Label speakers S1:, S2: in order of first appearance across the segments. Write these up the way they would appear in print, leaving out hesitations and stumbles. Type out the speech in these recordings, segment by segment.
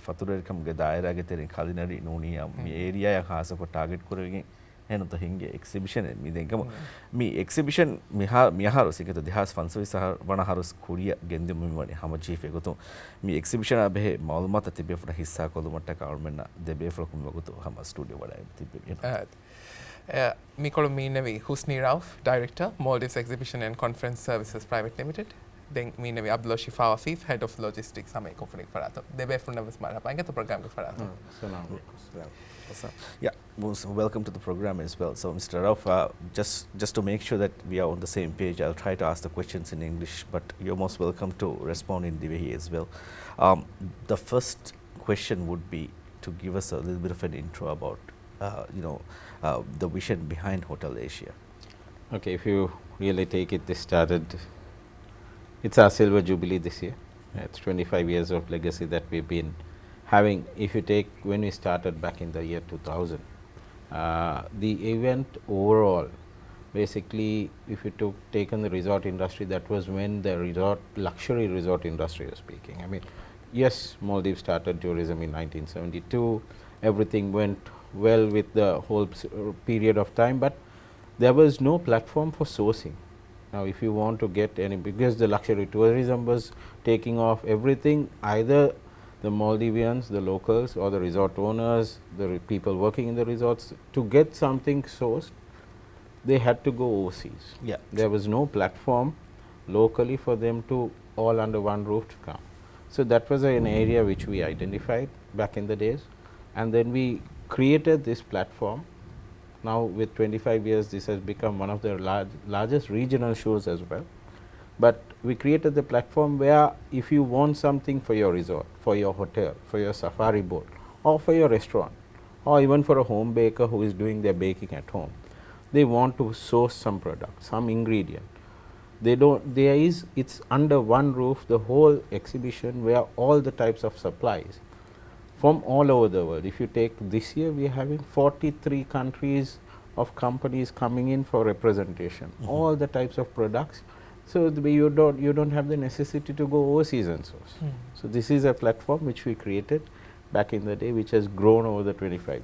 S1: ෆතුරකම්ගේ දායරාගේ තෙරින් කලිනරි නෝනිය මේ ඒරියා එක හාසක ටාගට් කරගෙන එනත හින්ගේ එක්සිබිෂන් මේ දෙකම මේ එක්සිබිෂන් මිහාරු සිකත දෙහස් ෆන්සොයි සහ වනහරුස් කුරිය ගෙන්දෙම වනේ හැම චීෆ් එකතු මේ එක්සිබිෂන් අබේ මල්මත තිබේ ෆර හිස්සා කොළුමට කවර්මෙන්න දෙබේ ෆලකුම් වගතු හැම ස්ටුඩියෝ වඩා තිබේ
S2: Mikolo Meenavi, Husni Rauf, Director, Maldives Exhibition and Conference Services Private Limited. Then Meenavi Abdullah Shifa Afif, Head of Logistics, Samay Company Farato. They be from Navas Marapa. I get the program to Farato.
S1: Yeah, welcome to the program as well. So, Mr. Rauf, just to make sure that we are on the same page, I'll try to ask the questions in English, but you're most welcome to respond in Dhivehi as well. The first question would be to give us a little bit of an intro about, the vision behind Hotel Asia.
S3: Okay, if you really take it, this started, it's our silver jubilee this year. It's 25 years of legacy that we've been having. If you take when we started back in the year 2000, the event overall, basically, if you taken the resort industry, that was when the luxury resort industry was speaking. I mean, yes, Maldives started tourism in 1972. Everything went well with the whole period of time, but there was no platform for sourcing. Now, if you want to get any, because the luxury tourism was taking off, everything, either the Maldivians, the locals, or the resort owners, the people working in the resorts, to get something sourced, they had to go overseas.
S1: Yeah,
S3: there was no platform locally for them to all under one roof to come. So that was an area which we identified back in the days, and then we created this platform. Now with 25 years, this has become one of the largest regional shows as well. But we created the platform where if you want something for your resort, for your hotel, for your safari boat, or for your restaurant, or even for a home baker who is doing their baking at home, they want to source some product, some ingredient. It's under one roof, the whole exhibition, where all the types of supplies from all over the world. If you take this year, we are having 43 countries of companies coming in for representation, all the types of products. So you don't have the necessity to go overseas and source. So this is a platform which we created back in the day, which has grown over the 25 years.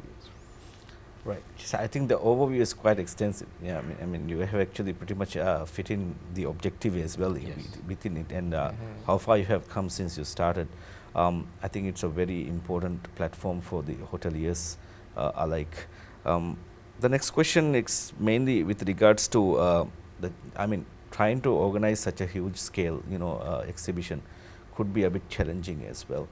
S1: Right. So I think the overview is quite extensive. Yeah, I mean, you have actually pretty much fit in the objective as well within it, and how far you have come since you started. I think it's a very important platform for the hoteliers alike. The next question is mainly with regards to trying to organize such a huge scale, exhibition could be a bit challenging as well.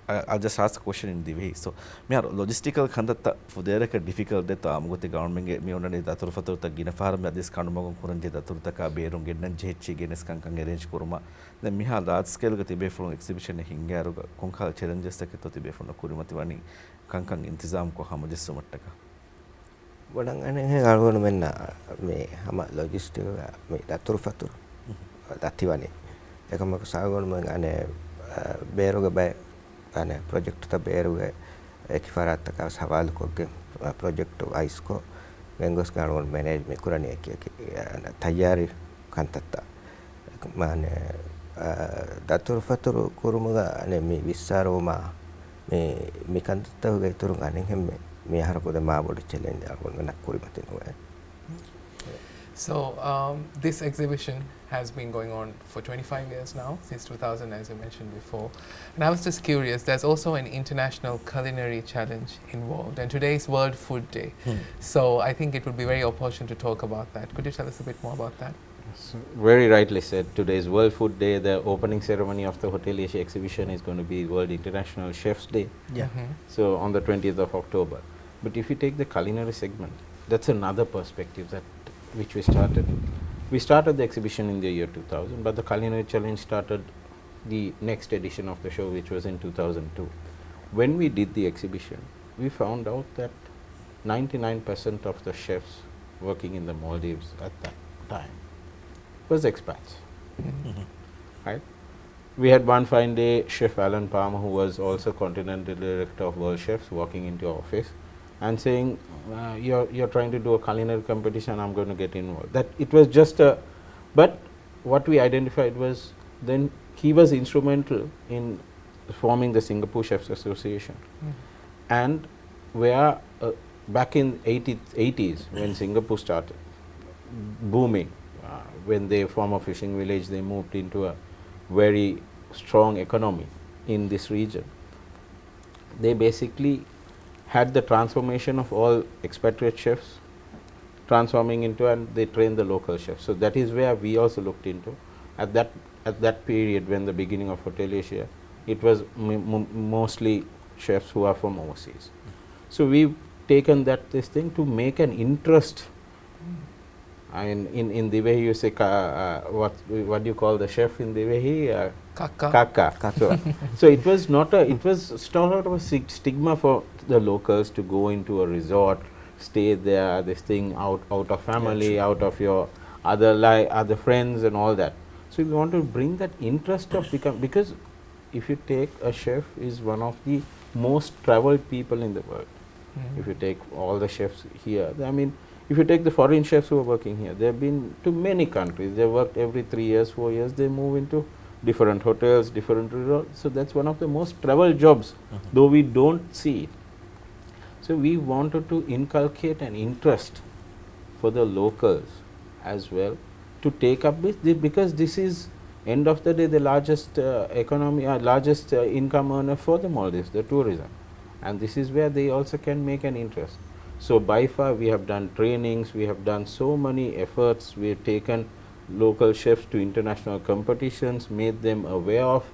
S1: I'll just ask the question in the way. So, me logistical khandata for the difficult that the government get me on the Daturfato Gina farm at this Kanumon Kurandi Daturtaka Berung get Nanjechi Genes Kankan arrange Kuruma. Then me had large scale got a from exhibition Hingaru Konkal challenges the Ketotibe from the Kurimativani Kankan Intizam Kohamadis Sumataka.
S4: Wadang Algonamena me Hama logistic me Daturfatur Dativani. Ekamasagon and a Beroga by ane project ta beruge ekifarat ka sawal ko ge project ice ko gengos kanwon management kurani ki tayari kantatta mane datur fatur kurumuga ane mi visaro ma mi kantatta ge turun ane hemme mi har ko de ma bod challenge algon na kuri matin ho.
S2: So this exhibition has been going on for 25 years now, since 2000, as I mentioned before. And I was just curious, there's also an international culinary challenge involved, and today is World Food Day. So I think it would be very opportune to talk about that. Could you tell us a bit more about that?
S3: So very rightly said, today is World Food Day. The opening ceremony of the Hotel Asia exhibition is going to be World International Chefs Day.
S1: Yeah.
S3: So on the 20th of October. But if you take the culinary segment, that's another perspective that which we started. We started the exhibition in the year 2000, but the culinary challenge started the next edition of the show, which was in 2002. When we did the exhibition, we found out that 99% of the chefs working in the Maldives at that time was expats. Right? We had one fine day, Chef Alan Palmer, who was also Continental Director of World Chefs, walking into our office and saying, you're trying to do a culinary competition, I'm going to get involved. That it was just a, but what we identified was, then he was instrumental in forming the Singapore Chefs Association. And where back in 80s when Singapore started booming, when they form a fishing village, they moved into a very strong economy in this region. They basically had the transformation of all expatriate chefs transforming into, and they trained the local chefs. So that is where we also looked into. At that period, when the beginning of Hotel Asia, it was mostly chefs who are from overseas. So we've taken this thing to make an interest. In Dhivehi, you say what do you call the chef in Dhivehi? Kaka. So it was not it was sort of a stigma for the locals to go into a resort, stay there, this thing out of family, out of your other friends and all that. So we want to bring that interest of because if you take a chef is one of the most traveled people in the world. If you take all the chefs here, I mean, if you take the foreign chefs who are working here, they have been to many countries. They worked every 3 years, 4 years. They move into different hotels, different resorts. So that's one of the most traveled jobs, though we don't see it. So we wanted to inculcate an interest for the locals as well to take up this, because this is end of the day the largest largest income earner for the Maldives, the tourism, and this is where they also can make an interest. So by far we have done trainings, we have done so many efforts, we have taken local chefs to international competitions, made them aware of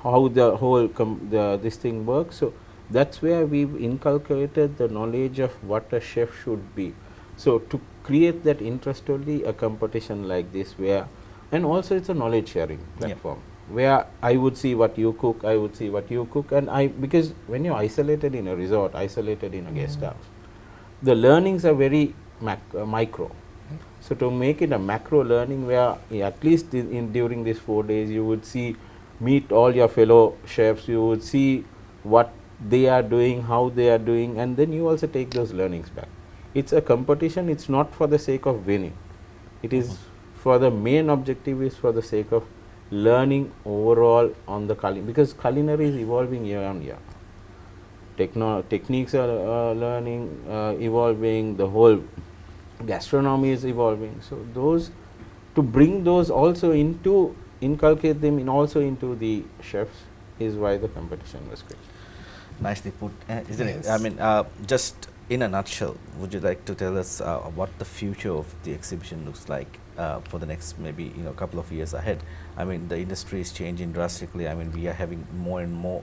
S3: how the whole this thing works. So that's where we've inculcated the knowledge of what a chef should be. So to create that interest, only a competition like this, where, and also it's a knowledge sharing platform, where I would see what you cook, I would see what you cook, and because when you're isolated in a resort, isolated in a guest house, the learnings are very micro. So to make it a macro learning, where at least during these 4 days you would meet all your fellow chefs, you would see what they are doing, how they are doing, and then you also take those learnings back. It's a competition, it's not for the sake of winning. It is for the main objective is for the sake of learning overall on the because culinary is evolving year on year. Techniques are learning, evolving, the whole gastronomy is evolving. So those, to bring those also into, inculcate them in also into the chefs is why the competition was great.
S1: Nicely put, isn't it? I mean, just in a nutshell, would you like to tell us what the future of the exhibition looks like for the next maybe couple of years ahead? I mean, the industry is changing drastically. I mean, we are having more and more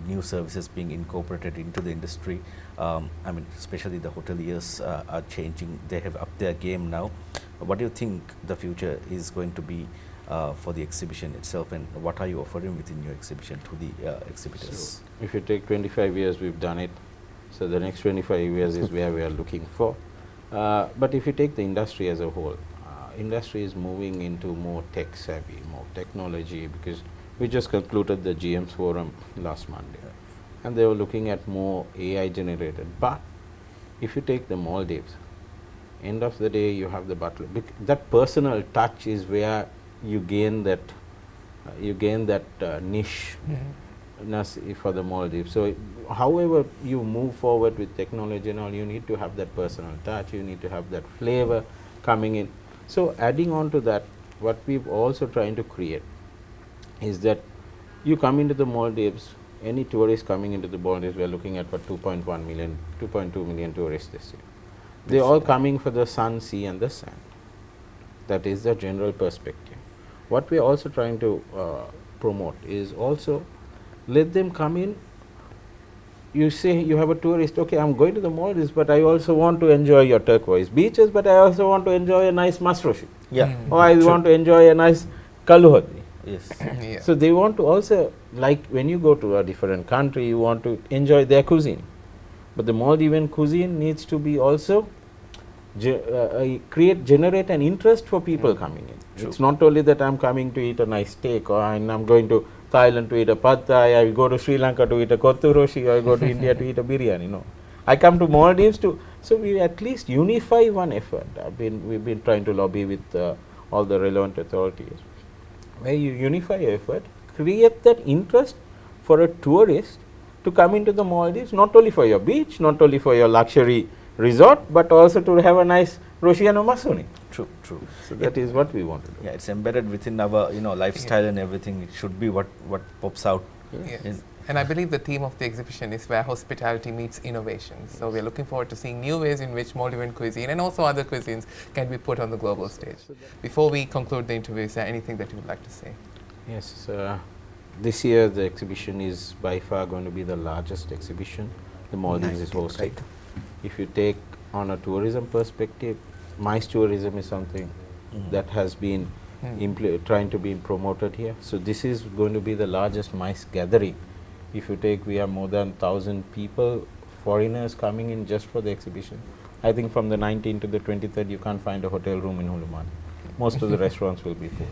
S1: new services being incorporated into the industry. I mean, especially the hoteliers are changing. They have upped their game now. What do you think the future is going to be for the exhibition itself, and what are you offering within your exhibition to the exhibitors?
S3: So if you take 25 years, we've done it. So the next 25 years is where we are looking for. But if you take the industry as a whole, industry is moving into more tech savvy, more technology, because we just concluded the GM's forum last Monday, and they were looking at more AI generated. But if you take the Maldives, end of the day you have the butler. That personal touch is where you gain that niche for the Maldives. So however you move forward with technology and all, you need to have that personal touch, you need to have that flavor coming in. So adding on to that, what we've also trying to create is that you come into the Maldives, any tourist coming into the Maldives, we are looking at 2.1 million, 2.2 million tourists this year. They're all coming for the sun, sea and the sand. That is the general perspective. What we are also trying to promote is also let them come in. You say you have a tourist, okay, I'm going to the Maldives, but I also want to enjoy your turquoise beaches, but I also want to enjoy a nice masroshi. Or I want to enjoy a nice kaluhati.
S1: Yes.
S3: So they want to also, like when you go to a different country, you want to enjoy their cuisine. But the Maldivian cuisine needs to be also generate an interest for people coming in.
S1: True.
S3: It's not only that I'm coming to eat a nice steak, or I'm going to Thailand to eat a pad thai, I go to Sri Lanka to eat a kottu roshi, or I go to India to eat a biryani. No, I come to Maldives to, so we at least unify one effort. We've been trying to lobby with all the relevant authorities, where you unify effort, create that interest for a tourist to come into the Maldives, not only for your beach, not only for your luxury resort, but also to have a nice Rosciano Masuni.
S1: True, true.
S3: So that is what we want to do.
S1: Yeah, it's embedded within our lifestyle and everything. It should be what pops out.
S2: Yes. And I believe the theme of the exhibition is where hospitality meets innovation. So we're looking forward to seeing new ways in which Maldivian cuisine and also other cuisines can be put on the global stage. Before we conclude the interview, is there anything that you would like to say?
S3: Yes, this year the exhibition is by far going to be the largest exhibition the Maldives is hosting.
S4: Right.
S3: If you take on a tourism perspective, MICE tourism is something that has been trying to be promoted here. So this is going to be the largest MICE gathering. If you take, we have more than 1,000 people, foreigners coming in just for the exhibition. I think from the 19th to the 23rd, you can't find a hotel room in Hulumani. Most of the restaurants will be full.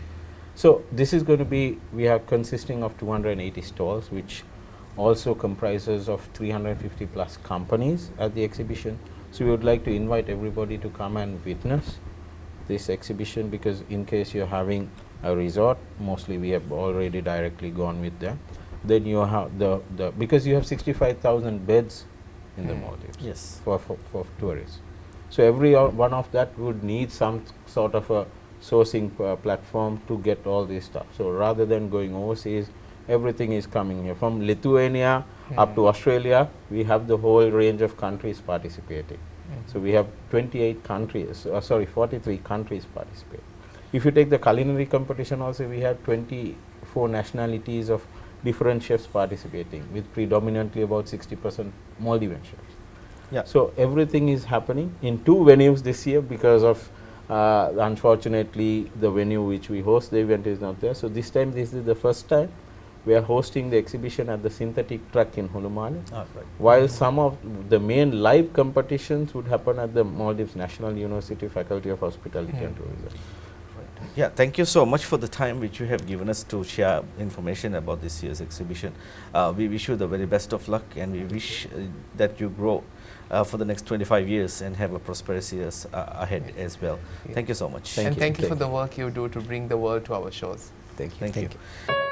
S3: So this is going to be, we are consisting of 280 stalls, which also comprises of 350 plus companies at the exhibition. So we would like to invite everybody to come and witness this exhibition, because in case you're having a resort, mostly we have already directly gone with them. Then you have because you have 65,000 beds in the Maldives.
S1: Yes.
S3: For tourists. So every one of that would need some sort of a sourcing platform to get all this stuff. So rather than going overseas, everything is coming here. From Lithuania up to Australia, we have the whole range of countries participating. So we have 28 countries, 43 countries participate. If you take the culinary competition also, we have 24 nationalities of different chefs participating, with predominantly about 60% Maldivian chefs.
S1: Yeah.
S3: So everything is happening in 2 venues this year because of unfortunately the venue which we host the event is not there. So this time, this is the first time we are hosting the exhibition at the synthetic track in Hulumani,
S1: Right.
S3: while some of the main live competitions would happen at the Maldives National University Faculty of Hospitality and Tourism.
S1: Yeah, thank you so much for the time which you have given us to share information about this year's exhibition. We wish you the very best of luck, and we wish that you grow for the next 25 years and have a prosperous years ahead as well. Thank you so much.
S2: And thank you for the work you do to bring the world to our shores.
S3: Thank you.
S1: Thank you.